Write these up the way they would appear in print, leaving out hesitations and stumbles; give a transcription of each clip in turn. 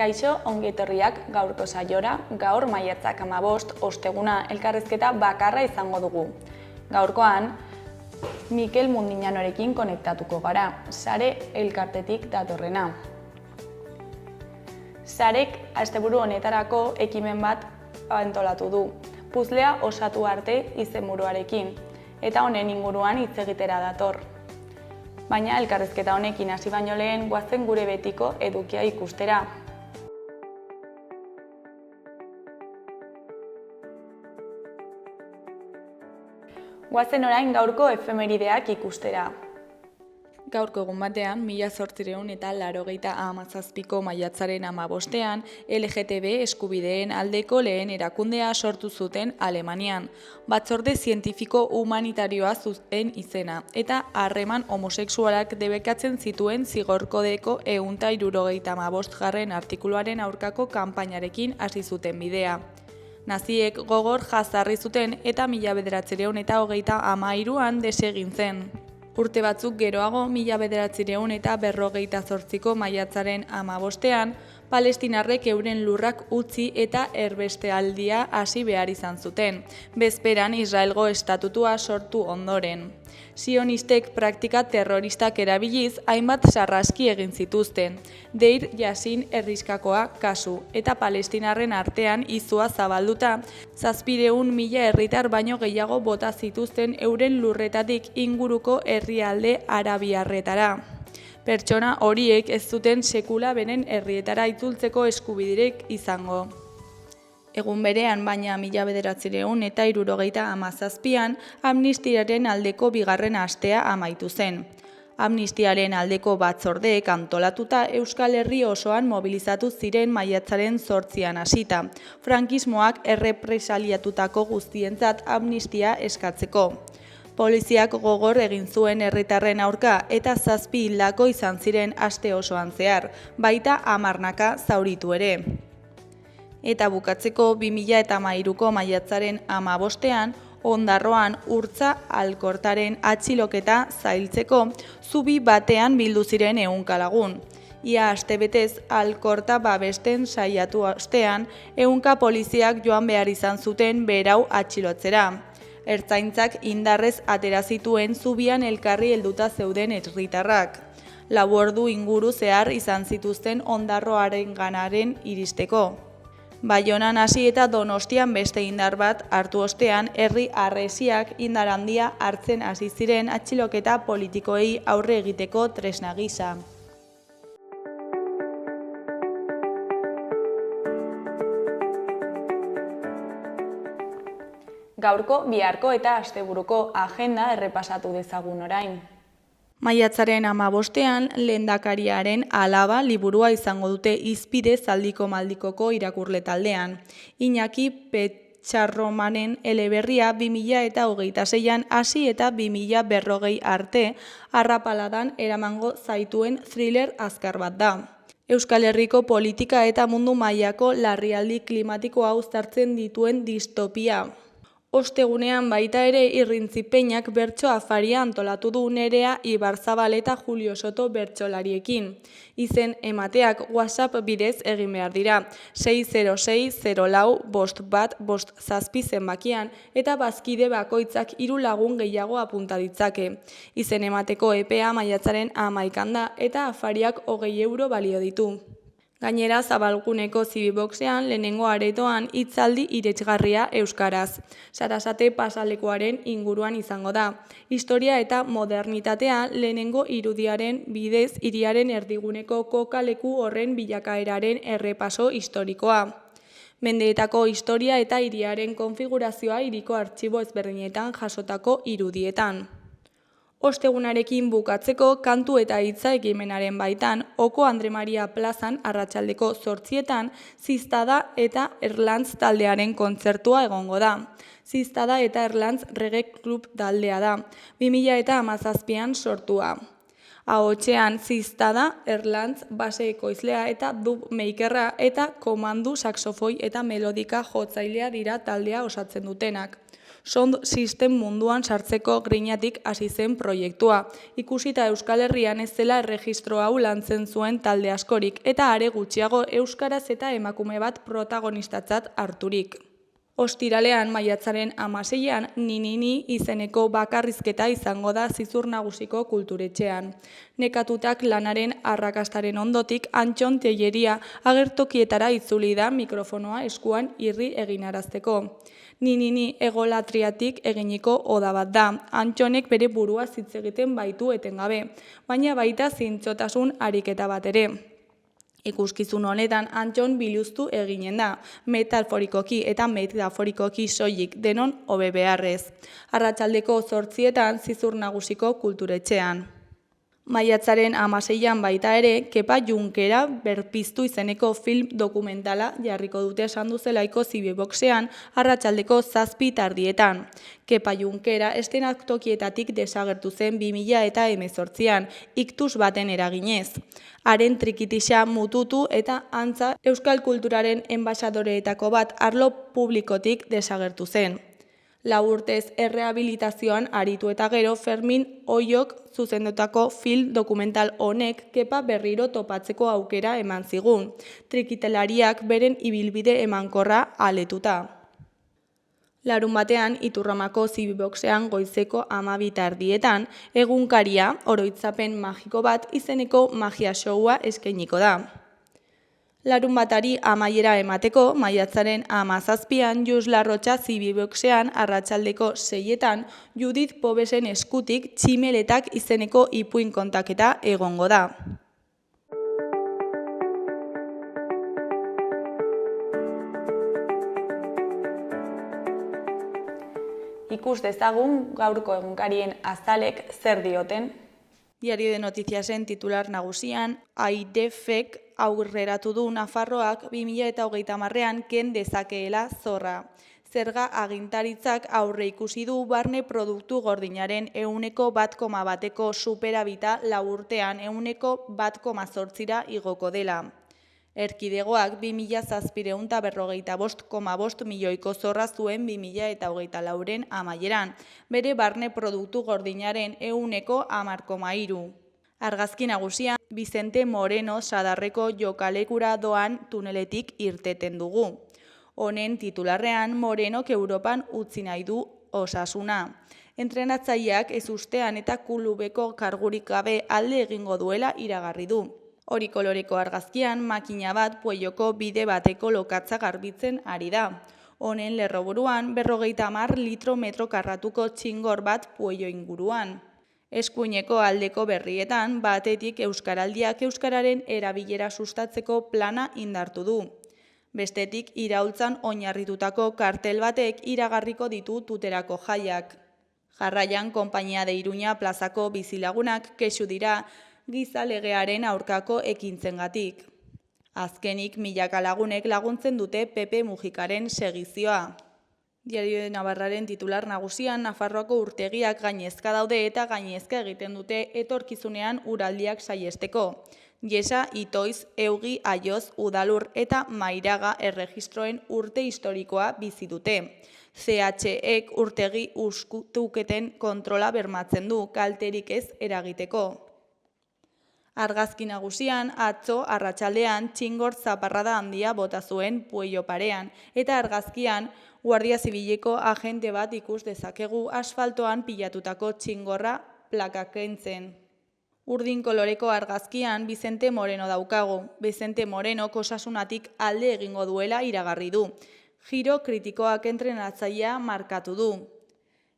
Kaixo, ongi etorriak gaurko saiora, gaur maiatzak 15, osteguna elkarrizketa bakarra izango dugu. Gaurkoan, Mikel Mundiñanorekin konektatuko gara, Sare elkartetik datorrena. Sarek asteburu honetarako ekimen bat antolatu du, puzlea osatu arte izenburuarekin, eta honen inguruan hitz egitera dator. Baina elkarrizketa honekin hasi baino lehen goazen gure betiko edukia ikustera. Goazen orain gaurko efemerideak ikustera. Gaurko egun batean, 1887ko maiatzaren 15ean, LGTB eskubideen aldeko lehen erakundea sortu zuten Alemanian. Batzorde zientifiko humanitarioa zuten izena, eta harreman homosexualak debekatzen zituen zigor-kodeko 175. Artikuluaren aurkako kanpainarekin hasi zuten bidea. Naziek gogor jazarri zuten eta 1933an desegin zen. Urte batzuk geroago, 1958ko maiatzaren 15ean, palestinarrek euren lurrak utzi eta erbestealdia hasi behar izan zuten, bezperan Israelgo estatutua sortu ondoren. Sionistek praktika terroristak erabiliz hainbat sarraski egin zituzten, Deir Yassin herriskakoa kasu, eta palestinarren artean izua zabalduta, 700.000 herritar baino gehiago bota zituzten euren lurretatik inguruko herrialde arabiarretara. Pertsona horiek ez zuten sekula beren herrietara itzultzeko eskubiderik izango. Egun berean, baina 1977an, amnistiaren aldeko bigarren astea amaitu zen. Amnistiaren aldeko batzordeek antolatuta Euskal Herri osoan mobilizatu ziren maiatzaren 8an hasita, frankismoak errepresaliatutako guztientzat amnistia eskatzeko. Poliziak gogor egin zuen herritarren aurka eta 7 hildako izan ziren aste osoan zehar, baita 10 zauritu ere. Eta bukatzeko 2013ko maiatzaren 15ean, Ondarroan Urtza Alkortaren atxiloketa zailtzeko zubi batean bildu ziren 100 lagun. Ia astebetez Alkorta babesten saiatu ostean, 100 poliziak joan behar izan zuten berau atxilotzera. Ertzaintzak indarrez atera zituen zubian elkarri helduta zeuden herritarrak. 4 ordu inguru zehar izan zituzten Ondarroarenganaren iristeko. Baionan hasi eta Donostian beste indar bat hartu ostean, herri harresiak indar handia hartzen hasi ziren atxiloketa politikoei aurre egiteko tresna gisa. Gaurko, biharko eta asteburuko agenda errepasatu dezagun orain. Maiatzaren 15ean, lehendakariaren alaba liburua izango dute hizpide zaldiko maldikoko irakurle taldean. Iñaki Petxarromanen eleberria 2026an hasi eta 2040 arte arrapaladan eramango zaituen thriller azkar bat da. Euskal Herriko politika eta mundu mailako larrialdi klimatikoa uztartzen dituen distopia. Ostegunean baita ere Irrintzi Peñak bertso afaria antolatu du Nerea Ibarzabal eta Julio Soto bertsolariekin. Izen emateak WhatsApp bidez egin behar dira, 606-04-51-57 zenbakian eta bazkide bakoitzak 3 lagun gehiago apunta ditzake. Izen emateko epea maiatzaren 11an da eta afariak 20 euro balio ditu. Gainera, Zabalguneko Zibiboxean lehenengo aretoan hitzaldi iretsgarria euskaraz. Sarasate pasalekuaren inguruan izango da. Historia eta modernitatea lehenengo irudiaren bidez hiriaren erdiguneko kokaleku horren bilakaeraren errepaso historikoa. Mendeetako historia eta hiriaren konfigurazioa hiriko artxibo ezberdinetan jasotako irudietan. Ostegunarekin bukatzeko kantu eta hitza ekimenaren baitan, Oko Andre Maria plazan arratsaldeko 8etan Ziztada eta Erlantz taldearen kontzertua egongo da. Ziztada eta Erlantz Reggae Club taldea da, 2017an sortua. Ahotsean Ziztada, Erlantz base ekoizlea eta dub makerra eta komandu saxofoi eta melodika jotzailea dira taldea osatzen dutenak. Sound System munduan sartzeko grinatik hasi zen proiektua. Ikusita Euskal Herrian ez zela erregistro hau lantzen zuen talde askorik, eta are gutxiago euskaraz eta emakume bat protagonistatzat harturik. Ostiralean, maiatzaren 16an, Ni izeneko bakarrizketa izango da Zizur Nagusiko kulturetxean. Nekatutak lanaren arrakastaren ondotik, Antxon Telleria agertokietara itzuli da mikrofonoa eskuan irri eginarazteko. Ni egolatriatik eginiko oda bat da. Antxonek bere burua hitz egiten baitu etengabe, baina baita zintzotasun ariketa bat ere. Ikuskizun honetan Antxon biluztu eginen da, metaforikoki eta metaforikoki soilik denon hobe beharrez. Arratsaldeko 8etan Zizur Nagusiko kulturetxean. Maiatzaren 16an baita ere, Kepa Junkera berpiztu izeneko film dokumentala jarriko dute esan duzelaiko Zibiboxean arratsaldeko 7:00 Kepa Junkera eszenatokietatik desagertu zen 2018an, iktus baten eraginez. Haren trikitixa mututu eta antza euskal kulturaren enbaxadoreetako bat arlo publikotik desagertu zen. 4 urtez errehabilitazioan aritu eta gero Fermin Oiok zuzendutako film dokumental honek Kepa berriro topatzeko aukera eman zigun, trikitelariak beren ibilbide emankorra aletuta. Larunbatean, Iturramako Zibiboxean goizeko 12:30 egunkaria oroitzapen magiko bat izeneko magia showa eskainiko da. Larunbatari amaiera emateko, maiatzaren 17an Jus Larrotxa Zibiboxean arratsaldeko 6etan Judith Pobesen eskutik Tximeletak izeneko ipuin kontaketa egongo da. Ikus dezagun gaurko egunkarien azalek zer dioten. Diario de Notiziasen titular nagusian, AIREFek aurreratu du Nafarroak 2030ean ken dezakeela zorra. Zerga agintaritzak aurre ikusi du barne produktu gordinaren 1,1%ko superabita 4 urtean 1,8%ra igoko dela. Erkidegoak 2755,5 milioiko zorra zuen 2024en amaieran, bere barne produktu gordinaren 10,3%. Argazki nagusian, Vicente Moreno sadarreko jokalekura doan tuneletik irteten dugu. Honen titularrean Morenok Europan utzi nahi du Osasuna. Entrenatzaileak ezustean eta klubeko kargurik gabe alde egingo duela iragarri du. Hori koloreko argazkian makina bat Puelloko bide bateko lokatza garbitzen ari da. Honen lerroburuan 50 litro metro karratuko txingor bat Puello inguruan. Eskuineko aldeko berrietan batetik Euskaraldiak euskararen erabilera sustatzeko plana indartu du. Bestetik iraultzan oinarritutako kartel batek iragarriko ditu tuterako jaiak. Jarraian Konpainia de Iruña plazako bizilagunak kexu dira gizalegearen aurkako ekintzengatik. Azkenik milaka lagunek laguntzen dute Pepe Mujikaren segizioa. Diario de Navarraren titular nagusian Nafarroako urtegiak gainezka daude eta gainezka egiten dute etorkizunean uraldiak saiesteko. Iesa, Itoiz, Eugi, Aioz, Udalur eta Mairaga erregistroen urte historikoa bizi dute. CHek urtegi uskutuketen kontrola bermatzen du, kalterik ez eragiteko. Argazki nagusian, atzo arratsaldean txingor zaparrada handia bota zuen Puello parean, eta argazkian Guardia Zibileko agente bat ikus dezakegu asfaltoan pilatutako txingorra plakak kentzen. Urdin koloreko argazkian Vicente Moreno daukagu. Vicente Moreno osasunatik alde egingo duela iragarri du. Giro kritikoak entrenatzailea markatu du.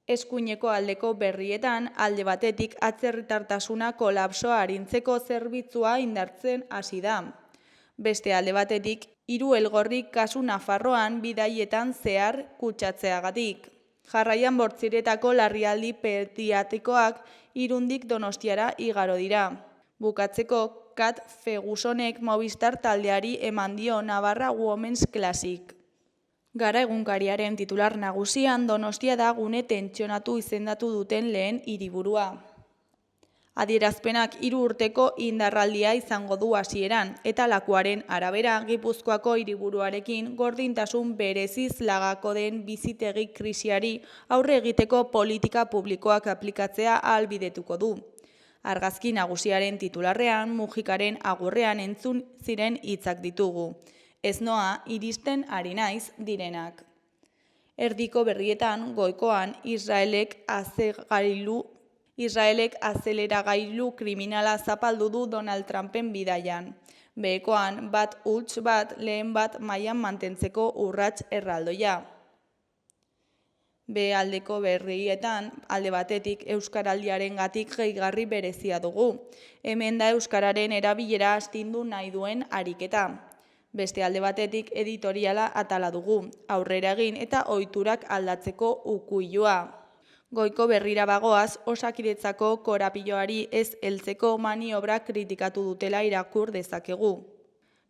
Eskuineko aldeko berrietan alde batetik atzerritartasuna kolapsoa arintzeko zerbitzua indartzen hasi da. Beste alde batetik 3 elgorrik kasu Nafarroan bidaietan zehar kutsatzeagatik. Jarraian Bortziretako larrialdi pediatrikoak Irundik Donostiara igaro dira. Bukatzeko Kat Fergusonek Movistar taldeari eman dio Navarra Women's Classic. Gara egunkariaren titular nagusian Donostia da gune tentsionatu izendatu duten lehen hiriburua. Adierazpenak 3 urteko indarraldia izango du hasieran, eta lakuaren arabera Gipuzkoako hiriburuarekin gordintasun bereziz lagako den bizitegi krisiari aurre egiteko politika publikoak aplikatzea ahalbidetuko du. Argazki nagusiaren titularrean Mujikaren agurrean entzun ziren hitzak ditugu. Ez noa, iristen ari naiz direnak. Erdiko berrietan, goikoan, Israelek azeleragailu kriminala zapaldu du Donald Trumpen bidaian. Behekoan, bat huts bat, lehen bat mailan mantentzeko urrats erraldoia. Aldeko berrietan, alde batetik euskaraldiarengatik gehigarri berezia dugu. Hemen da euskararen erabilera astindu nahi duen ariketa. Beste alde batetik editoriala atala dugu, aurrera egin eta ohiturak aldatzeko ukuilua. Goiko berrira bagoaz, Osakidetzako korapiloari ez heltzeko maniobra kritikatu dutela irakur dezakegu.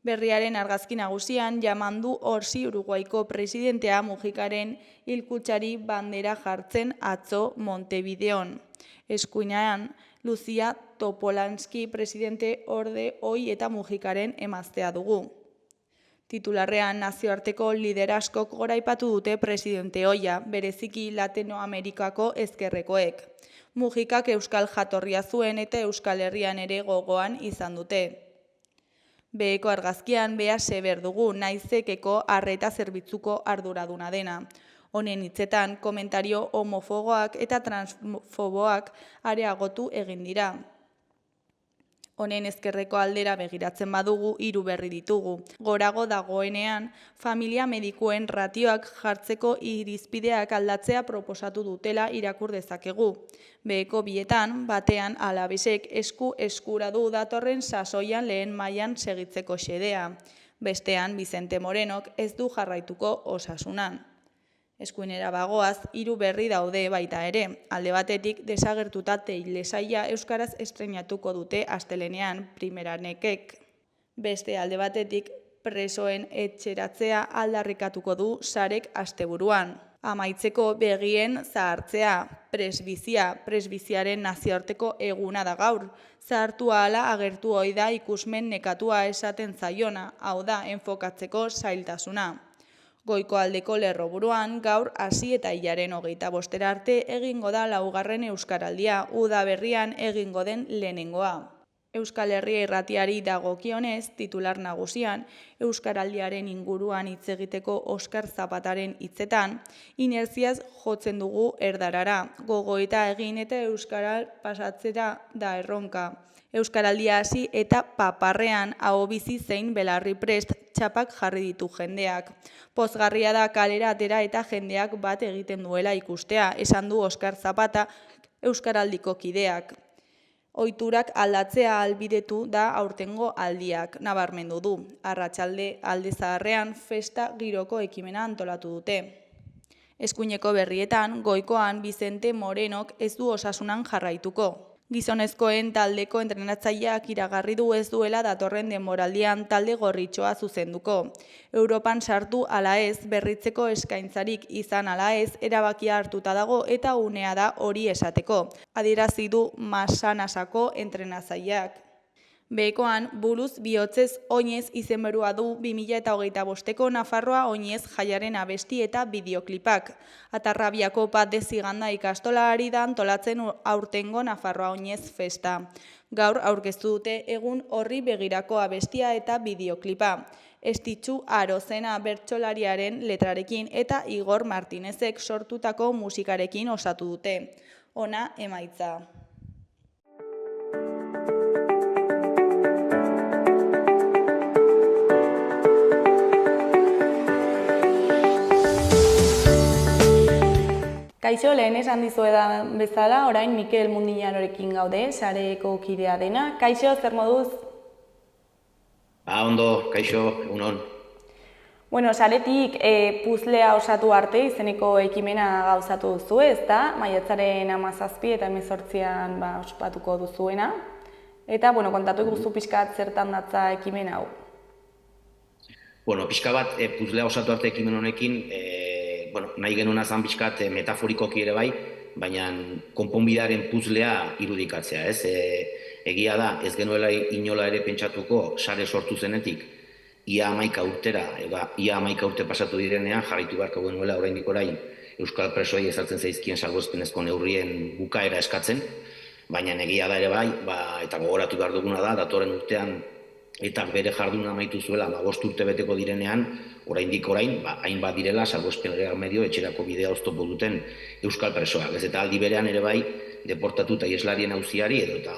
Berriaren argazki nagusian, Yamandu Orsi Uruguaiko presidentea Mujikaren hilkutxari bandera jartzen atzo Montevideon. Eskuinean, Lucia Topolanski presidente orde ohi eta Mujikaren emaztea dugu. Titularrean nazioarteko lideraskok goraipatu dute presidente ohia, bereziki Latinoamerikako ezkerrekoek. Mujikak euskal jatorria zuen eta Euskal Herrian ere gogoan izan dute. Beheko argazkian Bea Seber dugu, naizekeko arreta zerbitzuko arduraduna dena. Honen hitzetan, komentario homofoboak eta transfoboak areagotu egin dira. Honen ezkerreko aldera begiratzen badugu 3 berri ditugu. Gorago dagoenean, familia medikuen ratioak jartzeko irizpideak aldatzea proposatu dutela irakur dezakegu. Beheko bietan, batean Alabesek eskura du datorren sasoian lehen mailan segitzeko xedea. Bestean, Vicente Morenok ez du jarraituko Osasunan. Eskuinera bagoaz, 3 berri daude baita ere. Alde batetik, desagertuta telesaila euskaraz estreinatuko dute astelehenean Primeranekek. Beste alde batetik, presoen etxeratzea aldarrikatuko du Sarek asteburuan. Amaitzeko begien zahartzea, presbiziaren nazioarteko eguna da gaur. Zahartu ahala agertu ohi da ikusmen nekatua esaten zaiona, hau da, enfokatzeko zailtasuna. Goiko aldeko lerroburuan gaur hasi eta hilaren 25 arte egingo da 4. euskaraldia, uda berrian egingo den lehenengoa. Euskal Herria irratiari dagokionez, titular nagusian, euskaraldiaren inguruan hitz egiteko Oskar Zapataren hitzetan, inertziaz jotzen dugu erdarara, gogoeta egin eta euskara pasatzera da erronka. Euskaraldia hasi eta paparrean ahobizi zein belarri prest txapak jarri ditu jendeak. Pozgarria da kalera atera eta jendeak bat egiten duela ikustea, esan du Oskar Zapata euskaraldiko kideak. Ohiturak aldatzea ahalbidetu da aurtengo aldiak, nabarmendu du. Arratsalde alde zaharrean festa giroko ekimena antolatu dute. Eskuineko berrietan, goikoan Vicente Morenok ez du Osasunan jarraituko. Gizonezkoen taldeko entrenatzaileak iragarri du ez duela datorren denboraldian talde gorritxoa zuzenduko. Europan sartu ala ez, berritzeko eskaintzarik izan ala ez, erabakia hartuta dago eta unea da hori esateko. Adierazi du Masanasako entrenatzaileak. Behekoan, buruz bihotzez oinez izenburua du 2025ko Nafarroa oinez jaiaren abesti eta bideoklipak. Atarrabiako bat deziganda ikastola ari da antolatzen aurtengo Nafarroa oinez festa. Gaur aurkeztu dute egun horri begirako abestia eta bideoklipa. Estitxu Arozena bertsolariaren letrarekin eta Igor Martinezek sortutako musikarekin osatu dute. Hona emaitza. Kaixo, lehen esan dizuedan bezala, orain Mikel Mundinarorekin gaude, sareko kidea dena. Kaixo, zer moduz? Ondo, kaixo, egunon. Bueno, saretik puzlea osatu arte izeneko ekimena gauzatu duzu, ezta? Maiatzaren 17 eta 18an ospatuko duzuena. Eta, kontatu iguzu pixkat zertan datza ekimen hau. Pixka bat puzlea osatu arte ekimen honekin, nahi genuna zan pixkat metaforikoki ere bai, baina konponbidearen puzlea irudikatzea, ez? Egia da, ez genuela inola ere pentsatuko sare sortu zenetik, ia 11 urtera, ia 11 urte pasatu direnean, jarraitu beharko genuela oraindik orain euskal presoei ezartzen zaizkien salbuespenezko neurrien bukaera eskatzen, baina egia da ere bai, eta gogoratu behar duguna da, datorren urtean eta bere jarduna amaitu zuela, 5 urte beteko direnean, oraindik orain, hainbat direla salbuespen legal medio etxerako bidea oztopo duten euskal presoak. Ez eta aldi berean ere bai, deportatu eta ieslarien auziari edo eta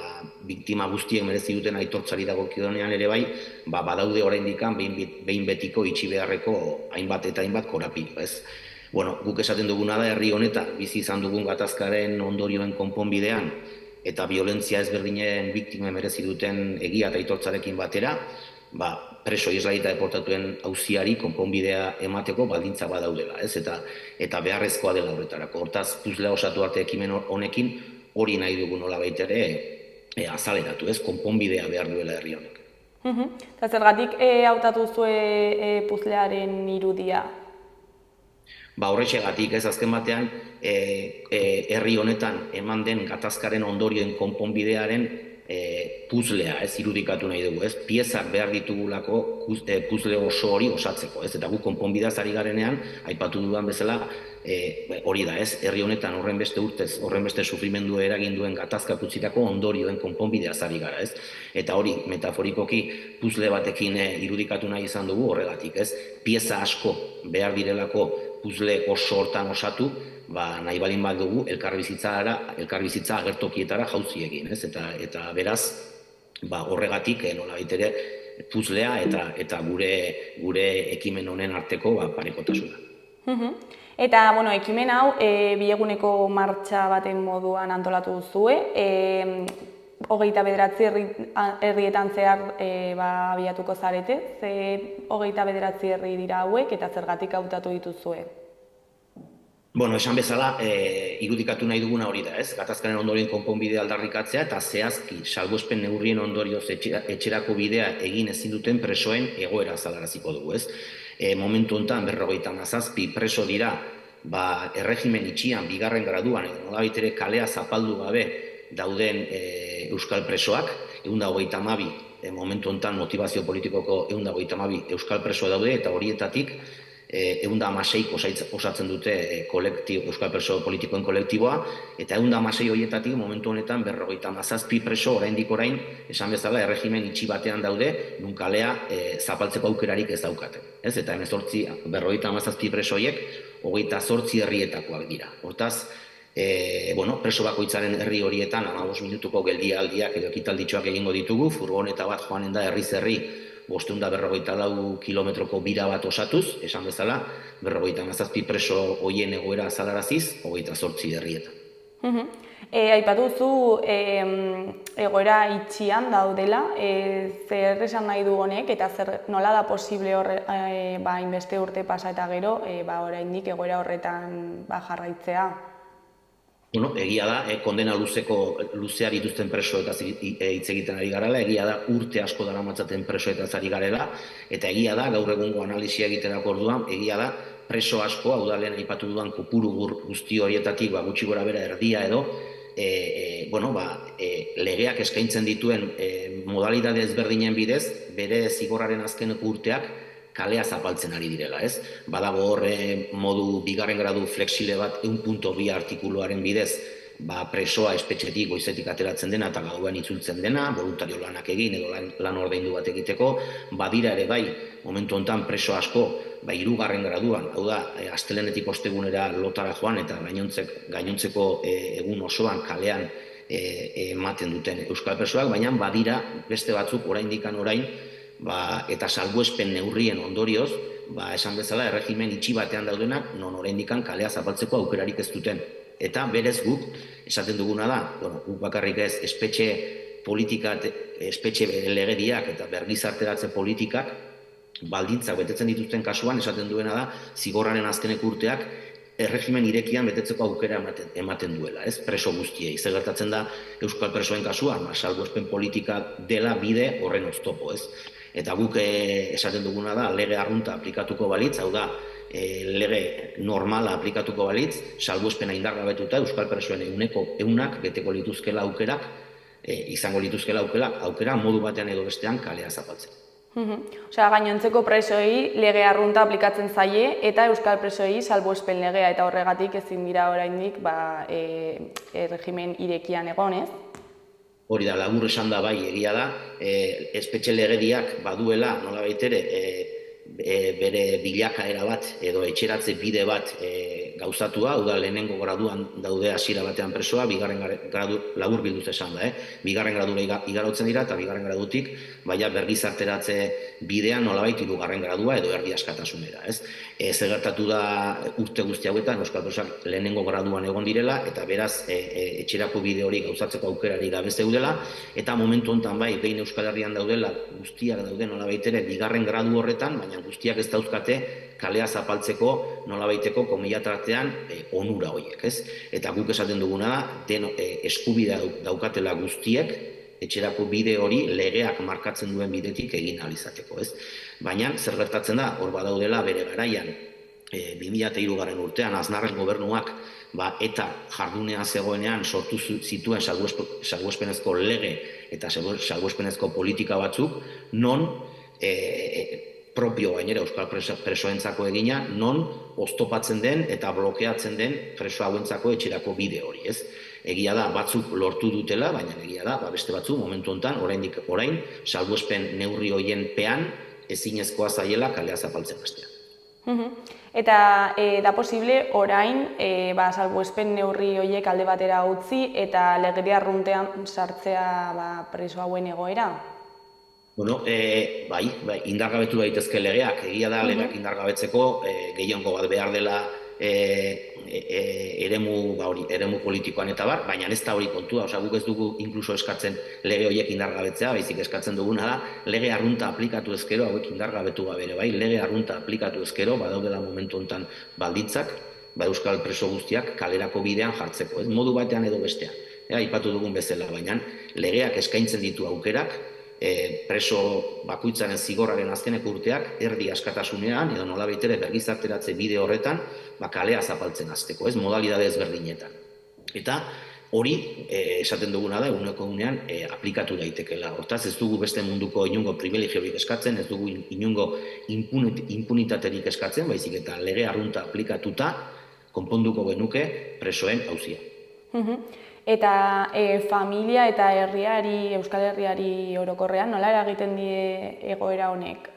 biktima guztiek merezi duten aitortzari dagokionean ere bai, badaude oraindikan behin betiko itxi beharreko hainbat eta hainbat korapilo, ez? Bueno, guk esaten duguna da herri honetan bizi izan dugun gatazkaren ondorioen konponbidean eta violentzia ezberdinen biktima merezi duten egia eta aitortzarekin batera, preso islari eta deportatuen auziari konponbidea emateko baldintza badaudela, ez? Eta beharrezkoa dela horretarako. Hortaz, puzlea osatu arte ekimen honekin hori nahi dugu nolabait ere azaleratu, ez? Konponbidea behar duela herri honek. Eta zergatik hautatu zue puzlearen irudia? Horrexegatik, ez azken batean, herri honetan eman den gatazkaren ondorioen konponbidearen puzlea, ez irudikatu nahi dugu, ez? Piezak behar ditugulako puzle oso hori osatzeko, ez? Eta gu konponbideaz ari garenean, aipatu dudan bezala, hori da, ez? Herri honetan horren beste urtez, horren beste sufrimendu eragin duen gatazkak utzitako ondorioen konponbideaz ari gara, ez? Eta hori, metaforikoki, puzle batekin irudikatu nahi izan dugu horregatik, ez? Pieza asko behar direlako puzle oso hortan osatu, nahi balin bat dugu elkarbizitza agertokietara jauzi egin, ez? Eta beraz, horregatik nolabait ere puzlea eta gure ekimen honen arteko parekotasuna. Eta, ekimen hau bieguneko martxa baten moduan antolatu duzue, 29 herrietan zehar abiatuko zarete, ze 29 herri dira hauek eta zergatik hautatu dituzue? Esan bezala, irudikatu nahi duguna hori da, ez? Gatazkaren ondorioen konponbidea aldarrikatzea eta zehazki salbuespen neurrien ondorioz etxerako bidea egin ezin duten presoen egoera azalaraziko dugu, ez? Momentu honetan 57 preso dira, erregimen itxian, 2. graduan, edo nolabait ere kalea zapaldu gabe dauden euskal presoak, 122, momentu honetan motivazio politikoko 122 euskal preso daude, eta horietatik 116 osatzen dute euskal preso politikoen kolektiboa, eta 116 horietatik momentu honetan 57 preso oraindik orain, esan bezala, erregimen itxi batean daude, nun kalea zapaltzeko aukerarik ez daukaten. Eta 57 preso horiek 28 herrietakoak dira. Hortaz, preso bakoitzaren herri horietan 15 minutuko geldialdiak edo ekitalditxoak egingo ditugu, furgoneta bat joanen da herriz herri 554 kilometroko bira bat osatuz, esan bezala, 57 preso hoien egoera azalaraziz, 28 herrietan. Aipatu zu egoera itxian daudela, zer esan nahi du honek eta nola da posible hainbeste urte pasa eta gero oraindik egoera horretan jarraitzea? Egia da, kondena luzea dituzten presoetaz hitz egiten ari garela, egia da urte asko daramatzaten presoetaz ari garela, eta egia da, gaur egungo analisia egiterako orduan, egia da, preso asko, hau da lehen aipatu dudan kopuru guzti horietatik, gutxi gora bera erdia edo, legeak eskaintzen dituen modalitate ezberdinen bidez, bere zigorraren azkeneko urteak kalea zapaltzen ari direla, ez? Badago horre modu 2. gradu fleksile bat 1.2 artikuluaren bidez, presoa espetxetik goizetik ateratzen dena eta gauean itzultzen dena, voluntario lanak egin edo lan ordaindu bat egiteko, badira ere bai, momentu honetan preso asko, 3. graduan, hau da, astelenetik ostegunera lotara joan eta gainontzeko egun osoan kalean ematen duten euskal presoak, baina badira beste batzuk oraindikan orain, eta salbuespen neurrien ondorioz, esan bezala, erregimen itxi batean daudenak, non oraindikan kalea zapaltzeko aukerarik ez duten. Eta berez guk, esaten duguna da, guk bakarrik ez, espetxe legediak eta bergizarteratze politikak, baldintzak betetzen dituzten kasuan, esaten duena da, zigorraren azkeneko urteak, erregimen irekian betetzeko aukera ematen duela, ez? Preso guztiei. Zer gertatzen da euskal presoen kasuan, salbuespen politika dela bide horren oztopo, ez? Eta guk esaten duguna da, lege arrunta aplikatuko balitz, hau da, lege normala aplikatuko balitz, salbuespena indargabetuta Euskal presoen 100% beteko lituzkela aukerak, izango lituzkela aukera modu batean edo bestean kalea zapaltzen. Osea, gainontzeko presoei lege arrunta aplikatzen zaie eta euskal presoei salbuespen legea eta horregatik ezin dira oraindik regimen irekian egon, ez? Hori da, labur esan da bai, egia da, espetxe legediak baduela nolabait ere bere bilakaera bat edo etxeratze bide bat gauzatua, hau da lehenengo graduan daude hasiera batean presoa, bigarren gradu labur bilduz esan da, bigarren gradura igarotzen dira eta bigarren gradutik baina bergizarteratze bidean nolabait hirugarren gradua edo erdi askatasunera, ez? Zer gertatu da urte guzti hauetan euskal presoak lehenengo graduan egon direla eta beraz etxerako bide hori gauzatzeko aukerari gabe zeudela eta momentu hontan bai behin Euskal Herrian daudela guztiak dauden nolabait ere bigarren gradu horretan, baina guztiak ez dauzkate kalea zapaltzeko nolabaiteko komilatartean onura horiek, ez? Eta guk esaten duguna da, eskubidea daukatela guztiek, etxerako bide hori legeak markatzen duen bidetik egin ahal izateko, ez? Baina, zer gertatzen da, hor badaudela bere garaian, 2003 urtean, Aznarren gobernuak, eta jardunean zegoenean sortu zituen salbuespenezko lege eta salbuespenezko politika batzuk, non propio gainera euskal presoentzako egina, non oztopatzen den eta blokeatzen den preso hauentzako etxerako bide hori, ez? Egia da, batzuk lortu dutela, baina egia da, beste batzuk momentu honetan, orain, salbuespen neurri hoien pean, ezinezkoa zaiela kalea zapaltzen hastea. Eta da posible orain salbuespen neurri horiek alde batera utzi eta legedia arruntean sartzea preso hauen egoera? Bueno, bai, indargabetu daitezke legeak, egia da legeak indargabetzeko gehiengo bat behar dela eremu politikoan eta bar, baina ez da hori kontua, guk ez dugu inkluso eskatzen lege horiek indargabetzea, baizik eskatzen duguna da, lege arrunta aplikatu ezkero, hauek indargabetu bere bai, lege arrunta aplikatu ezkero, badaudela momentu honetan baldintzak, euskal preso guztiak kalerako bidean jartzeko, ez modu batean edo bestean, aipatu dugun bezala, baina legeak eskaintzen ditu aukerak, preso bakoitzaren zigorraren azkeneko urteak erdi askatasunean edo nolabait ere bergizarteratze bide horretan kalea zapaltzen hasteko, ez modalidade ezberdinetan. Eta hori esaten duguna da eguneko egunean aplikatu daitekeela. Hortaz ez dugu beste munduko inongo privilegiorik eskatzen, ez dugu inongo impunitaterik eskatzen, baizik eta lege arrunta aplikatuta konponduko genuke presoen auzia. Eta familia eta herriari, Euskal Herriari orokorrean, nola eragiten die egoera honek?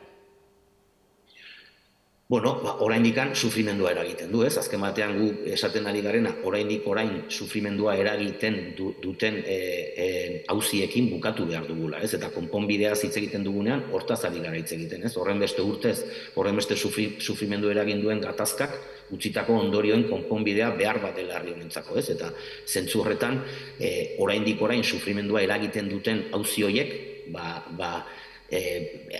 Bueno, oraindikan sufrimendua eragiten du, ez? Azken batean gu esaten ari garena, orain sufrimendua eragiten duten auziekin bukatu behar dugula, ez? Eta konponbidea hitz egiten dugunean, hortaz ari gara hitz egiten, ez? Horren beste urtez, horren beste sufrimendu eragin duen gatazkak, utzitako ondorioen konponbidea behar bat dela herri honentzako, ez? Eta zentzu horretan, orain sufrimendua eragiten duten auzi horiek,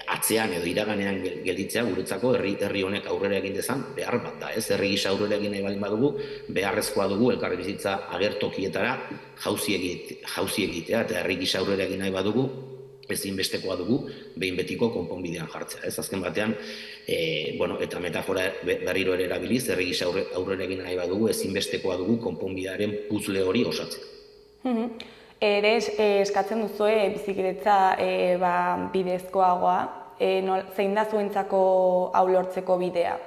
atzean edo iraganean gelditzea guretzako herri honek aurrera egin dezan behar bat da, ez? Herri gisa aurrera egin nahi baldin badugu, beharrezkoa dugu elkarbizitza agertokietara jauzi egitea eta herri gisa aurrera egin nahi badugu ezinbestekoa dugu behin betiko konponbidean jartzea, ez? Azken batean, eta metafora berriro ere erabiliz, herri gisa aurrera egin nahi badugu ezinbestekoa dugu konponbidearen puzzle hori osatzea. Ere eskatzen duzue bizikidetza bidezkoagoa, zein da zuentzako hau lortzeko bidea?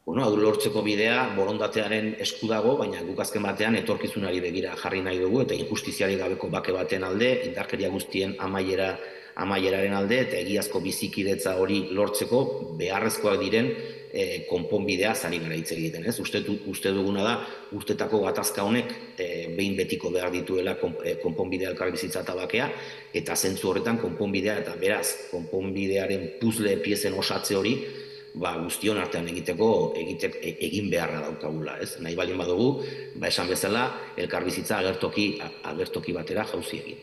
Hau lortzeko bidea borondatearen esku dago, baina guk azken batean etorkizunari begira jarri nahi dugu eta injustiziarik gabeko bake baten alde, indarkeria guztien amaieraren alde eta egiazko bizikidetza hori lortzeko beharrezkoak diren konponbidea zari gara hitz egiten, ez? Uste duguna da, urtetako gatazka honek behin betiko behar dituela konponbidea elkarbizitza eta bakea, eta zentzu horretan konponbidea eta beraz, konponbidearen puzzle piezen osatze hori, guztion artean egin beharra daukagula, ez? Nahi baldin badugu, esan bezala, elkarbizitza agertoki batera jauzi egin.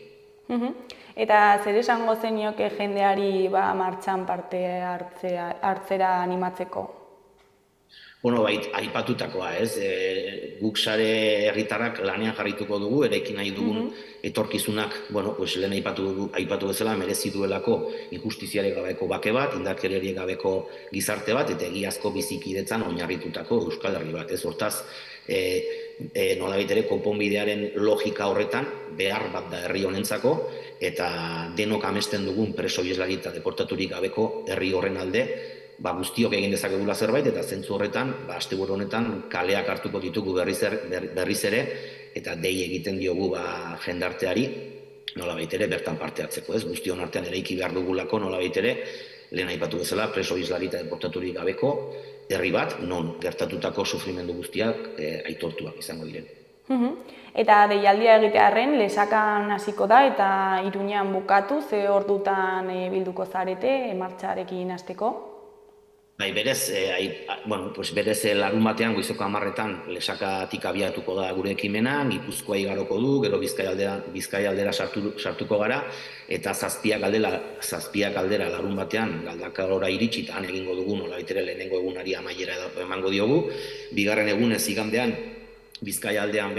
Eta zer esango zenioke jendeari martxan parte hartzera animatzeko? Bueno, aipatutakoa, ez? Guk sare herritarrak lanean jarrituko dugu, eraiki nahi dugun etorkizunak, bueno, pues lehen aipatu bezala merezi duelako injustiziarik gabeko bake bat, indarkeriarik gabeko gizarte bat, eta egiazko bizikidetzan oinarritutako Euskal Herri bat, ez? Hortaz, nolabait ere konponbidearen logika horretan behar bat da herri honentzako, eta denok amesten dugun preso ieslari eta deportaturik gabeko herri horren alde, guztiok egin dezakegula zerbait, eta zentzu horretan, asteburu honetan kaleak hartuko ditugu berriz ere, eta dei egiten diogu jendarteari, nolabait ere bertan parte hartzeko, ez? Guztion artean eraiki behar dugulako, nolabait ere, lehen aipatu bezala, preso islari eta deportaturik gabeko herri bat, non gertatutako sufrimendu guztiak aitortuak izango diren. Eta deialdia egitearren, Lesakan hasiko da eta Iruñean bukatu, ze ordutan bilduko zarete, martxarekin hasteko? Berez larun batean goizeko 10etan Lesakatik abiatuko da gure ekimena, Gipuzkoa igaroko du, gero Bizkaia aldera sartuko gara, eta 7 aldera larun batean Galdakarora iritsi eta han egingo dugu, nolabait ere lehenengo egunari amaiera emango diogu. Bigarren egunez igandean Bizkaia aldean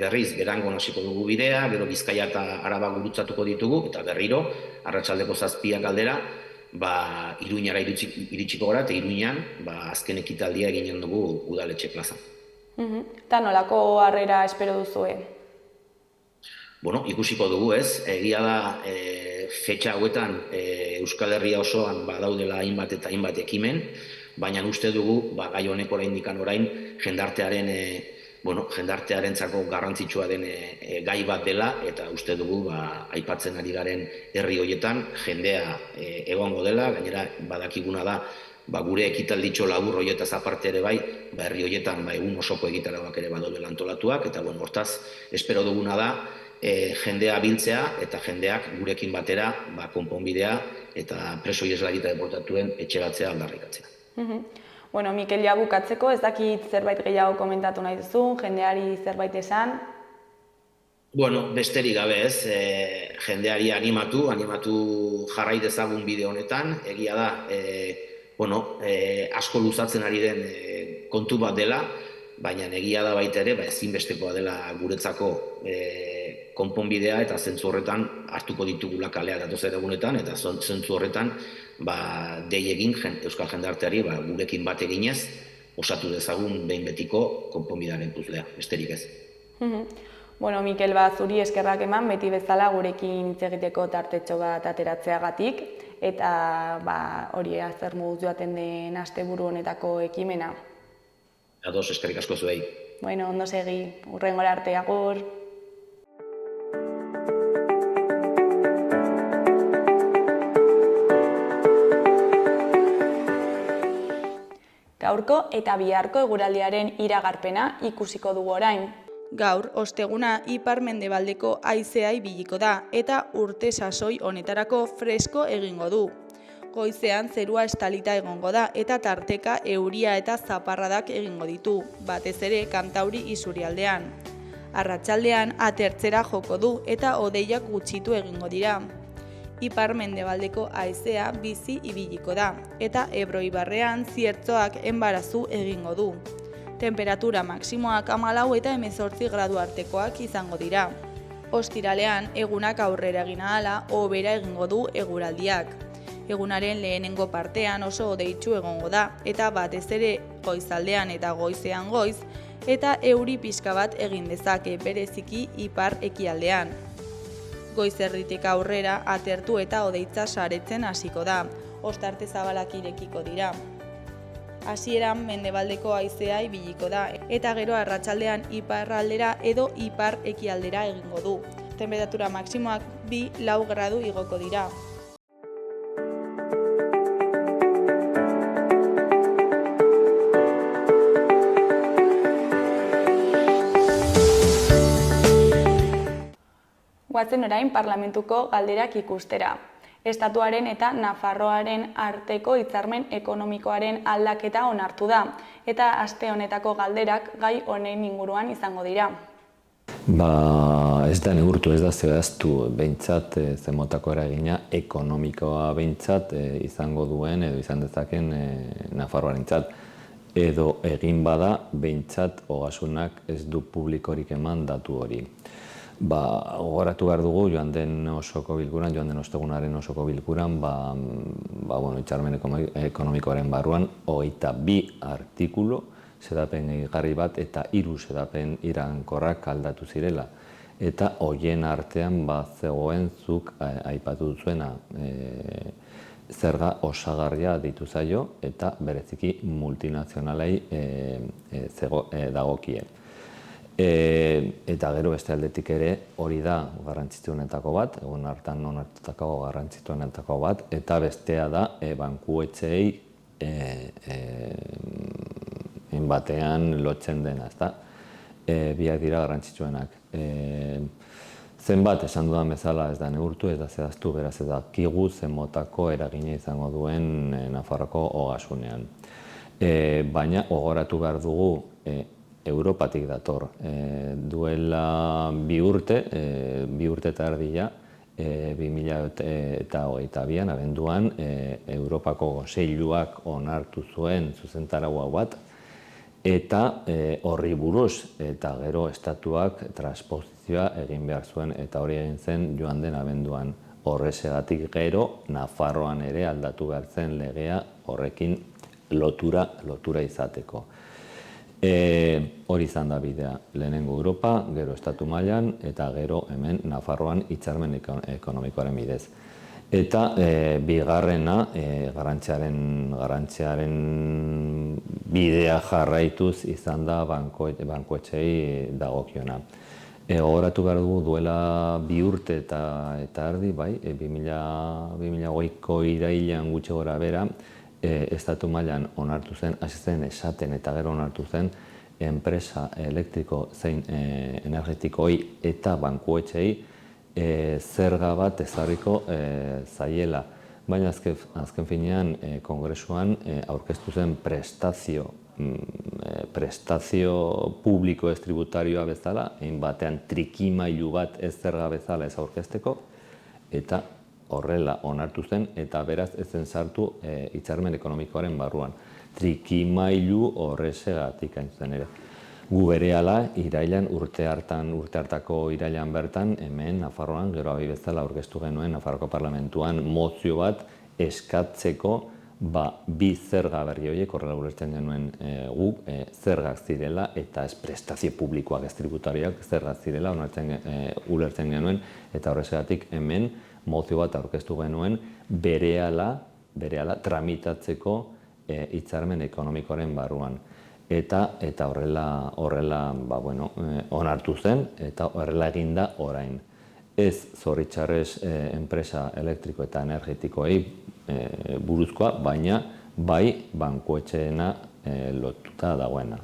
berriz Berangon hasiko dugu bidea, gero Bizkaia eta Araba gurutzatuko ditugu, eta berriro arratsaldeko 7 aldera Iruñara iritsiko gara, eta Iruñan azken ekitaldia eginen dugu udaletxe plazan. Eta nolako harrera espero duzue? Bueno, ikusiko dugu, ez? Egia da, fetxa hauetan Euskal Herria osoan badaudela hainbat eta hainbat ekimen, baina uste dugu, gai honek orain jendartearentzako garrantzitsua den gai bat dela, eta uste dugu aipatzen ari garen herri horietan jendea egongo dela, gainera badakiguna da gure ekitalditxo labur horietaz aparte ere herri horietan egun osoko egitarauak ere badaudela antolatuak, eta hortaz espero duguna da jendea biltzea eta jendeak gurekin batera konponbidea eta preso ieslari eta deportatuen etxeratzea aldarrikatzea. Bueno, Mikel, ja bukatzeko, ez dakit zerbait gehiago komentatu nahi duzun, jendeari zerbait esan? Bueno, besterik gabe ez, jendeari animatu jarrai dezagun bideo honetan, egia da, asko luzatzen ari den kontu bat dela, baina egia da baita ere, ezinbestekoa dela guretzako konponbidea eta zentzu horretan hartuko ditugula kalea datozen egunetan, eta zentzu horretan dei egin euskal jendarteari gurekin bat eginez osatu dezagun behin betiko konponbidearen puzlea, besterik ez. Bueno, Mikel, zuri eskerrak eman, beti bezala gurekin hitz egiteko tartetxo bat ateratzeagatik, eta hori zer moduz joaten den asteburu honetako ekimena. Ados, eskerrik asko zuei. Bueno, ondo segi, hurrengora arte, agur. Gaurko eta biharko eguraldiaren iragarpena ikusiko dugu orain. Gaur, osteguna ipar-mendebaldeko haizea ibiliko da eta urte sasoi honetarako fresko egingo du. Goizean zerua estalita egongo da eta tarteka euria eta zaparradak egingo ditu, batez ere Kantauri isurialdean. Arratsaldean atertzera joko du eta hodeiak gutxitu egingo dira. Ipar-mendebaldeko haizea bizi ibiliko da eta Ebro ibarrean ziertzoak enbarazu egingo du. Temperatura maksimoak 14 eta 18 gradu artekoak izango dira. Ostiralean egunak aurrera egin ahala hobera egingo du eguraldiak. Egunaren lehenengo partean oso hodeitsu egongo da eta batez ere goizaldean eta goizean goiz eta euri pixka bat egin dezake bereziki ipar ekialdean. Goizerritik aurrera atertu eta hodeitza saretzen hasiko da, ostarte zabalak irekiko dira. Hasieran mendebaldeko haizea ibiliko da eta gero arratsaldean iparraldera edo ipar ekialdera egingo du. Temperatura maksimoak 2-4 gradu igoko dira. Goazen orain parlamentuko galderak ikustera. Estatuaren eta Nafarroaren arteko hitzarmen ekonomikoaren aldaketa onartu da, eta aste honetako galderak gai honen inguruan izango dira. Ez da neurtu, ez da zehaztu behintzat zemotako eragina ekonomikoa behintzat izango duen edo izan dezaken Nafarroarentzat. edo egin bada, behintzat ogasunak ez du publikorik eman datu hori. Gogoratu behar dugu, joan den osoko bilkuran, joan den ostegunaren osoko bilkuran, hitzarmen ekonomikoaren barruan, 22 artikulu, xedapen gehigarri bat eta 3 xedapen iragankorrak aldatu zirela. Eta horien artean zegoen zuk aipatu duzuena zerga osagarria ditu zaio eta bereziki multinazionalei dagokie. Eta gero beste aldetik ere hori da garrantzitsuenetako bat, egun hartan onartutako garrantzitsuenetako bat, eta bestea da bankuetxeei batean lotzen dena, ezta? Biak dira garrantzitsuenak. Zenbat esan dudan bezala ez da neurtu, ez da zehaztu, beraz ez dakigu zen motako eragina izango duen Nafarroako ogasunean. Baina gogoratu behar dugu Europatik dator. Duela 2 urte, 2 urte eta erdila, 2022an abenduan Europako Kontseiluak onartu zuen zuzentarau bat, eta horri buruz eta gero estatuak transposizioa egin behar zuen, eta hori egin zen joan den abenduan. Horrexegatik gero Nafarroan ere aldatu behar zen legea horrekin lotura izateko. Hori izan da bidea, lehenengo Europa, gero estatu mailan eta gero hemen Nafarroan hitzarmen ekonomikoaren bidez. Eta bigarrena, garrantziaren bidea jarraituz izan da bankuetxeei dagokiona. Gogoratu behar dugu duela 2 urte eta erdi, 2020ko irailean gutxi gora bera, estatu mailan onartu zen, hasi zen esaten eta gero onartu zen, enpresa elektriko zein energetikoei eta bankuetxeei zerga bat ezarriko zaiela. Baina azken finean kongresuan aurkeztu zen prestazio publiko ez tributarioa bezala, egin batean trikimailu bat ez zerga bezala ez aurkezteko, eta horrela onartu zen, eta beraz ez zen sartu hitzarmen ekonomikoaren barruan. Trikimailu horrezegatik hain zen ere. Gu berehala, irailan, urte hartako irailan bertan, hemen Nafarroan, gero abi bezala aurkeztu genuen Nafarroko Parlamentuan mozio bat eskatzeko bi zerga berri horiek, horrela ulertzen genuen guk, zergak zirela eta ez prestazio publikoak ez tributarioak zergak zirela ulertzen genuen, eta horrezegatik hemen mozio bat aurkeztu genuen berehala tramitatzeko hitzarmen ekonomikoaren barruan. Eta horrela onartu zen eta horrela eginda orain. Ez zoritxarrez enpresa elektriko eta energetikoei buruzkoa, baina bai bankuetxeena lotuta dagoena.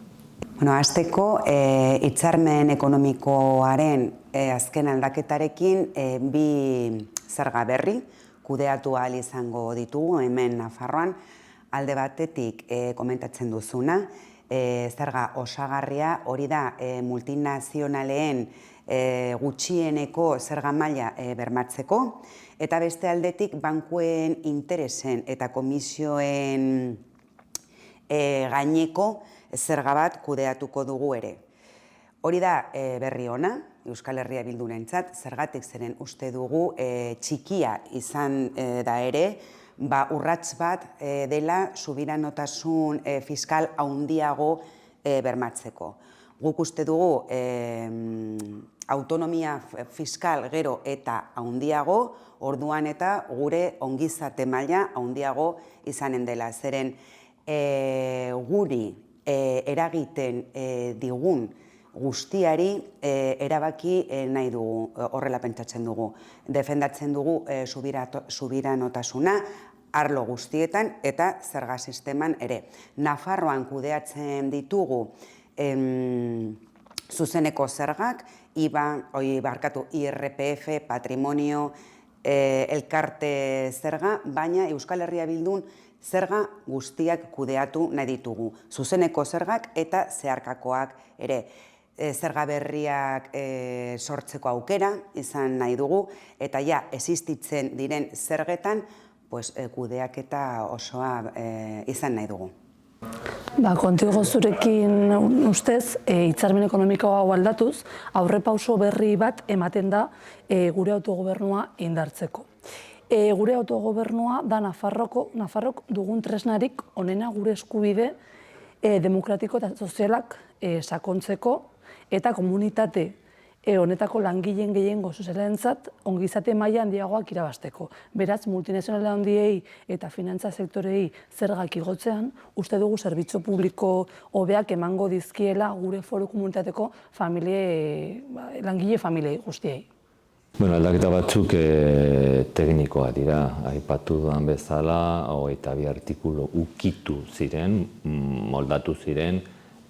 Hasteko, hitzarmen ekonomikoaren azken aldaketarekin bi zerga berri kudeatu ahal izango ditugu hemen Nafarroan. Alde batetik komentatzen duzuna, zerga osagarria hori da multinazionaleen gutxieneko zerga maila bermatzeko, eta beste aldetik bankuen interesen eta komisioen gaineko zerga bat kudeatuko dugu ere. Hori da berri ona, Euskal Herria Bildurentzat, zergatik zeren uste dugu txikia izan da ere, urrats bat dela subiranotasun fiskal handiago bermatzeko. Guk uste dugu autonomia fiskal gero eta handiago, orduan eta gure ongizate maila handiago izanen dela. Zeren guri eragiten digun guztiari erabaki nahi dugu, horrela pentsatzen dugu. Defendatzen dugu subiranotasuna arlo guztietan eta zerga sisteman ere. Nafarroan kudeatzen ditugu zuzeneko zergak, IRPF, patrimonio, elkarte zerga, baina Euskal Herria Bildun zerga guztiak kudeatu nahi ditugu. Zuzeneko zergak eta zeharkakoak ere. Zerga berriak sortzeko aukera izan nahi dugu, eta existitzen diren zergetan kudeaketa osoa izan nahi dugu. Kontigo zurekin ustez, hitzarmen ekonomikoa hau aldatuz, aurrepauso berri bat ematen da gure autogobernua indartzeko. Gure autogobernua da Nafarrok dugun tresnarik onena gure eskubide demokratiko eta sozialak sakontzeko eta komunitate honetako langileen gehiengo zuzenentzat ongizate maila handiagoak irabazteko. Beraz, multinazional handiei eta finantza sektorei zergak igotzean, uste dugu zerbitzu publiko hobeak emango dizkiela gure foru komunitateko langile familiei guztiei. Aldaketa batzuk teknikoa dira, aipatu dudan bezala, 22 artikulu ukitu ziren, moldatu ziren,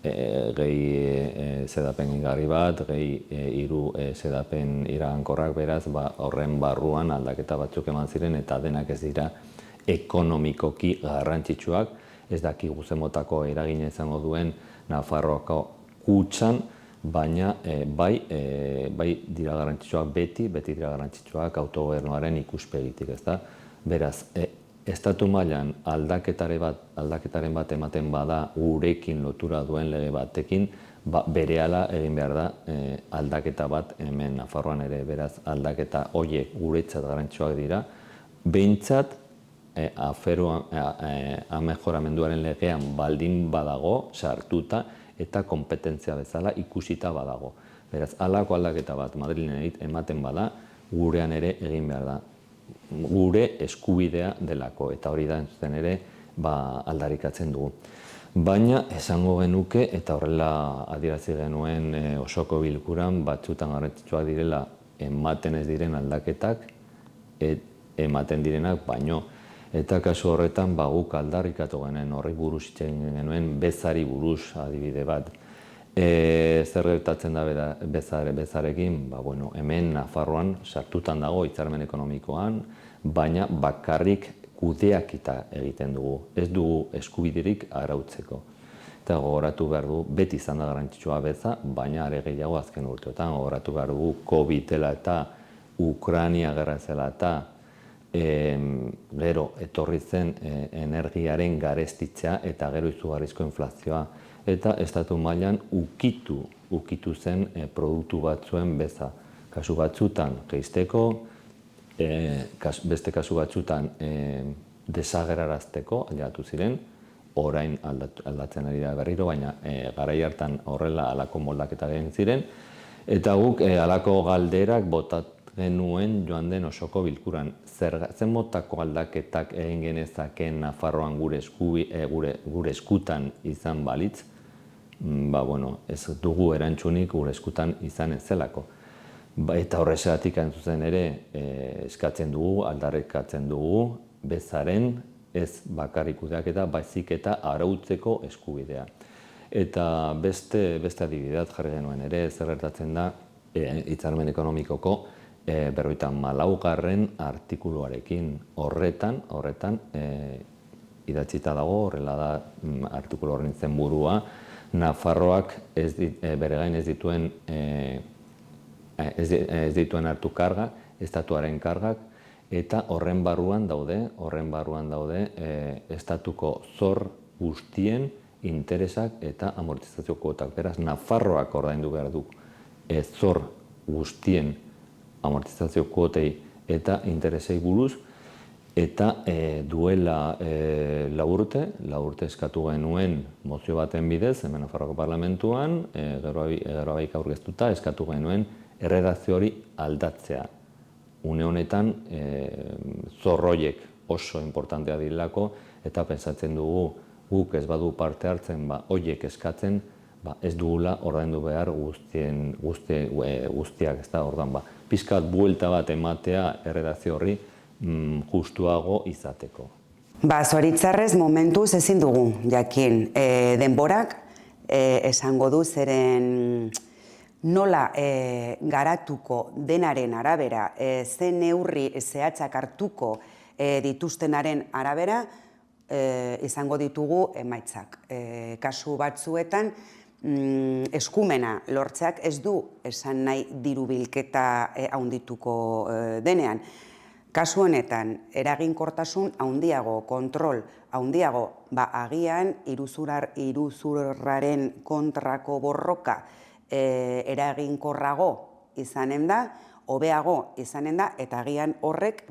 gehi zedapen gehigarri bat, gehi 3 zedapen iragankorrak, beraz, horren barruan aldaketa batzuk eman ziren eta denak ez dira ekonomikoki garrantzitsuak, ez dakigu ze motako eragina izango duen Nafarroako kutxan, baina bai dira garrantzitsuak beti dira garrantzitsuak autogobernuaren ikuspegitik, ezta? Beraz, estatu mailan aldaketaren bat ematen bada gurekin lotura duen lege batekin, berehala egin behar da aldaketa bat hemen Nafarroan ere, beraz aldaketa horiek guretzat garrantzitsuak dira, behintzat amejoramenduaren legean baldin badago sartuta eta konpetentzia bezala ikusita badago. Beraz, halako aldaketa bat Madrilen ematen bada, gurean ere egin behar da. Gure eskubidea delako, eta hori da entzuten ere aldarrikatzen dugu. Baina, esango genuke, eta horrela adierazi genuen osoko bilkuran, batzutan garrantzitsuak direla ematen ez diren aldaketak, ematen direnak baino. Eta kasu horretan guk aldarrikatu genuen, horri buruz hitz egin genuen, bezari buruz adibide bat. Zer gertatzen da bezarekin? Hemen Nafarroan sartutan dago hitzarmen ekonomikoan, baina bakarrik kudeaketa egiten dugu. Ez dugu eskubiderik arautzeko. Eta gogoratu behar dugu, beti izan da garrantzitsua beza, baina are gehiago azken urteotan. Gogoratu behar dugu, COVID dela eta Ukraina gerra zela eta gero etorri zen energiaren garestitzea eta gero izugarrizko inflazioa. Eta estatu mailan ukitu zen produktu batzuen beza. Kasu batzutan geizteko, beste kasu batzutan desagerarazteko aldatu ziren, orain aldatzen ari da berriro, baina garai hartan horrela halako moldaketa egin ziren, eta guk halako galderak botat genuen joan den osoko bilkuran. Zen motako aldaketak egin genezakeen Nafarroan gure eskutan izan balitz, ez dugu erantzunik gure eskutan izan ez zelako. Eta horrexegatik zuzen ere eskatzen dugu, aldarrikatzen dugu, bezaren ez bakarrik kudeaketa, baizik eta arautzeko eskubidea. Eta beste adibideak jarri genuen ere, zer gertatzen da hitzarmen ekonomikoko 54. artikuluarekin. Horretan idatzita dago, horrela da artikulu horren izenburua, Nafarroak bere gain ez dituen hartu karga, estatuaren kargak, eta horren barruan daude estatuko zor guztien interesak eta amortizazio kuotak. Beraz, Nafarroak ordaindu behar du zor guztien amortizazio kuotei eta interesei buruz, eta duela 4 urte eskatu genuen mozio baten bidez, hemen Nafarroako Parlamentuan, gero baik aurkeztuta, eskatu genuen erredakzio hori aldatzea. Une honetan, zorroiek oso importantea direlako, eta pentsatzen dugu guk ez badu parte hartzen, horiek eskatzen, ez dugula ordaindu behar guztiak, ez da, ordan pizkat buelta bat ematea erredakzio horri justuago izateko. Zoritzarrez momentuz ezin dugu, jakin, denborak esango du zeren nola garatuko denaren arabera, ze neurri zehatzak hartuko dituztenaren arabera, izango ditugu emaitzak. Kasu batzuetan, eskumena lortzeak ez du esan nahi diru bilketa handituko denean. Kasu honetan, eraginkortasun handiago, kontrol handiago, agian iruzurraren kontrako borroka eraginkorrago izanen da, hobeago izanen da, eta agian horrek,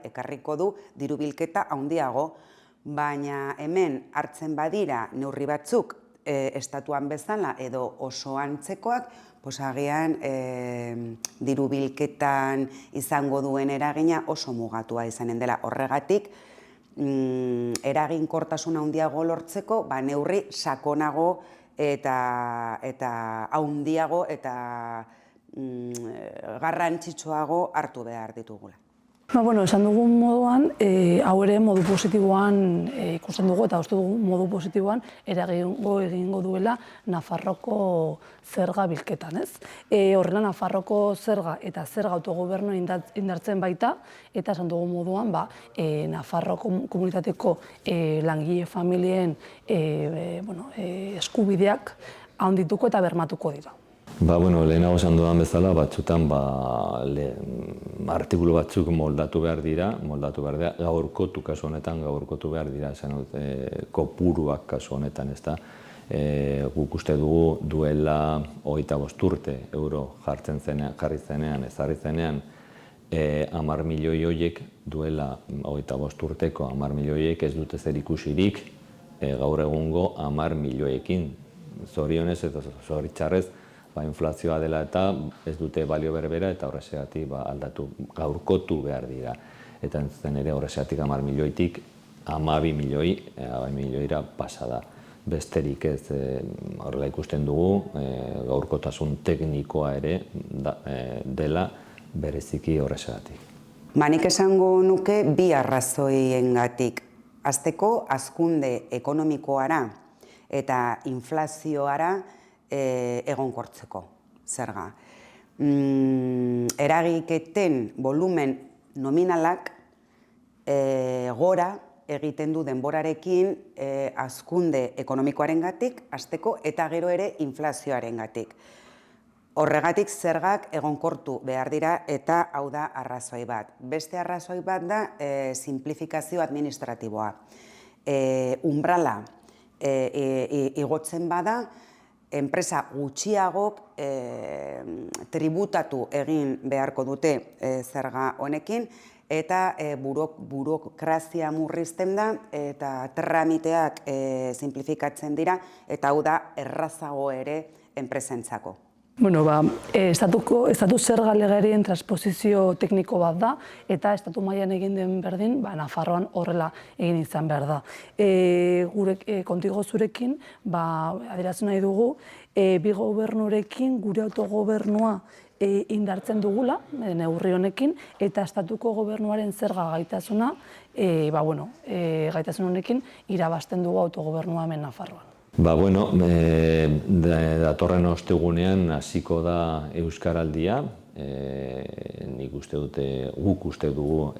ekarriko du dirubilketa handiago, baina hemen hartzen badira neurri batzuk estatuan bezala edo oso antzekoak, agian dirubilketan izango duen eragina oso mugatua izanen dela. Horregatik, eraginkortasun handiago lortzeko, neurri sakonago eta handiago eta garrantzitsuago hartu behar ditugula. Esan dugun moduan, hau ere modu positiboan ikusten dugu eta uste dugu modu positiboan egingo duela Nafarroko zerga bilketan, ez? Horrela Nafarroko zerga eta zerga autogobernua indartzen baita, eta esan dugun moduan, Nafarroko komunitateko langile familien eskubideak handituko eta bermatuko dira. Lehenago esan dudan bezala, batzutan artikulu batzuk moldatu behar dira, gaurkotu kasu honetan, gaurkotu behar dira, esan dut, kopuruak kasu honetan, ez da. Guk uste dugu duela 25 urte euro jarri zenean, ezarri zenean, 10 milioi horiek duela 25 urteko 10 milioiek ez dute zer ikusirik gaur egungo 10 milioiekin. Zorionez eta zoritxarrez, inflazioa dela eta ez dute balio berbera eta horrexegatik aldatu, gaurkotu behar dira. Eta entzuten ere horrexegatik 10 milioitik 12 milioira pasada. Besterik ez horrela ikusten dugu, gaurkotasun teknikoa ere dela bereziki horrexegatik. Nik esango nuke bi arrazoiengatik. Hasteko hazkunde ekonomikoara eta inflazioara egonkortzeko zerga. Eragiketen volumen nominalak gora egiten du denborarekin hazkunde ekonomikoarengatik, hasteko eta gero ere inflazioarengatik. Horregatik zergak egonkortu behar dira eta hau da arrazoi bat. Beste arrazoi bat da simplifikazio administratiboa. Umbrala igotzen bada, enpresa gutxiagok tributatu egin beharko dute zerga honekin, eta burokrazia murrizten da eta tramiteak simplifikatzen dira, eta hau da errazago ere enpresentzako. Estatu zerga legearen transposizio tekniko bat da, eta estatu mailan egin den berdin, Nafarroan horrela egin izan behar da. Kontigo zurekin, adierazten nahi dugu, bi gobernurekin gure autogobernua indartzen dugula, neurri honekin, eta estatuko gobernuaren zerga gaitasuna, gaitasun honekin irabazten dugu autogobernua hemen Nafarroan. Datorren ostegunean hasiko da Euskaraldia, guk uste dugu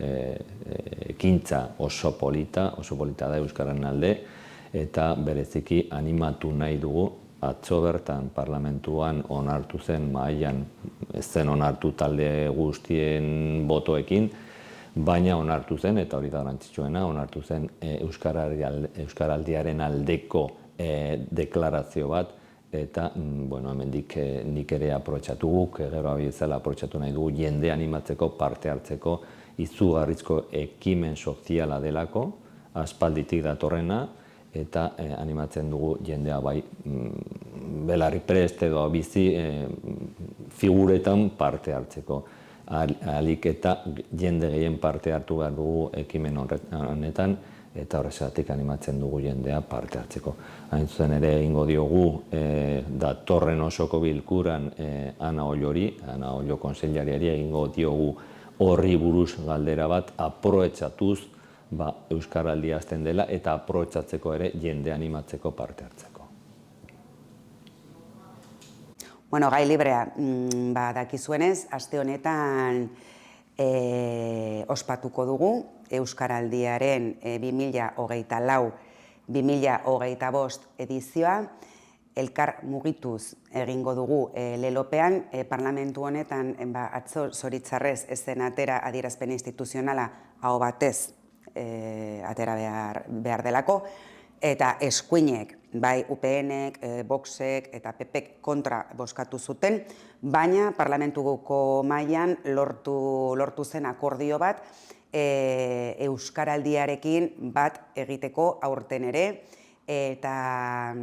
ekintza oso polita da Euskararen alde, eta bereziki animatu nahi dugu, atzo bertan parlamentuan onartu zen mahaian, ez zen onartu talde guztien botoekin, baina onartu zen, eta hori da garrantzitsuena, onartu zen Euskaraldiaren aldeko deklarazio bat, eta hemendik nik ere aprobetxatu guk, gero abizela aprobetxatu nahi dugu jende animatzeko, parte hartzeko, izugarrizko ekimen soziala delako, aspalditik datorrena, eta animatzen dugu jendea belarri prest edo bizi figuretan parte hartzeko. Ahalik eta jende gehien parte hartu behar dugu ekimen honetan, eta horrexegatik animatzen dugu jendea parte hartzeko. Hain zuzen ere egingo diogu datorren osoko bilkuran Ana Ollo konseilariari egingo diogu horri buruz galdera bat aprobetxatuz Euskaraldia hasten dela eta aprobetxatzeko ere jende animatzeko parte hartzeko. Gai librea, dakizuenez, aste honetan ospatuko dugu Euskaraldiaren 2024-2025 edizioa, elkar mugituz egingo dugu lelopean, parlamentu honetan atzo zoritzarrez ez zen atera adierazpen instituzionala aho batez atera behar delako, eta eskuinek, bai UPNek, Voxek eta PPek kontra bozkatu zuten, baina parlamentuko mailan lortu zen akordio bat euskaraldiarekin bat egiteko aurten ere, eta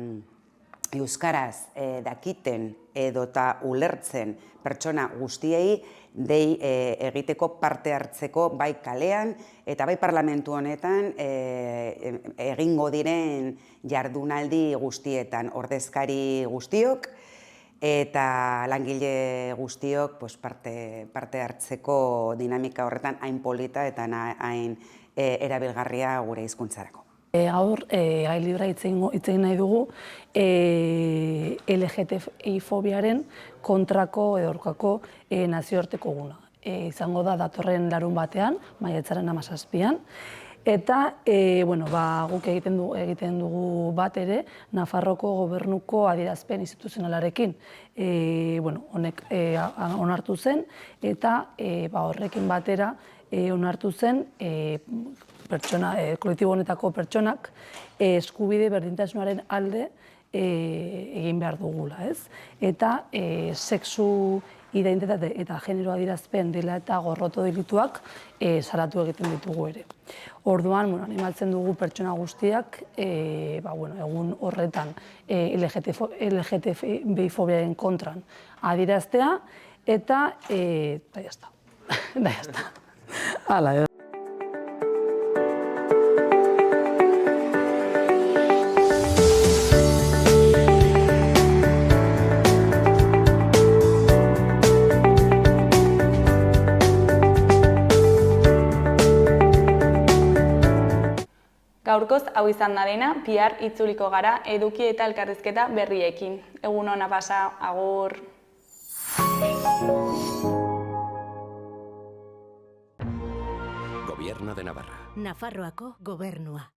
euskaraz dakiten edota ulertzen pertsona guztiei dei egiteko parte hartzeko bai kalean eta bai parlamentu honetan egingo diren jardunaldi guztietan ordezkari guztiok eta langile guztiok parte hartzeko dinamika horretan hain polita eta hain erabilgarria gure hizkuntzarako. Gaur, gai libra hitz egin nahi dugu LGTBI-fobiaren kontrako edo aurkako nazioarteko eguna. Izango da datorren larun batean, maiatzaren 17an, eta guk egiten dugu bat ere Nafarroko gobernuko adierazpen instituzionalarekin. Honek onartu zen eta horrekin batera onartu zen kolektibo honetako pertsonak eskubide berdintasunaren alde egin behar dugula, ez? Eta sexu identitate eta genero adierazpen dela eta gorroto delituak salatu egiten ditugu ere. Orduan, animatzen dugu pertsona guztiak egun horretan LGTBI-fobiaren kontran adieraztea eta da jazta. Hala, Gaurkoz hau izan da dena, bihar itzuliko gara eduki eta elkarrizketa berriekin. Egun ona pasa, agur! Gobierno de Navarra. Nafarroako gobernua.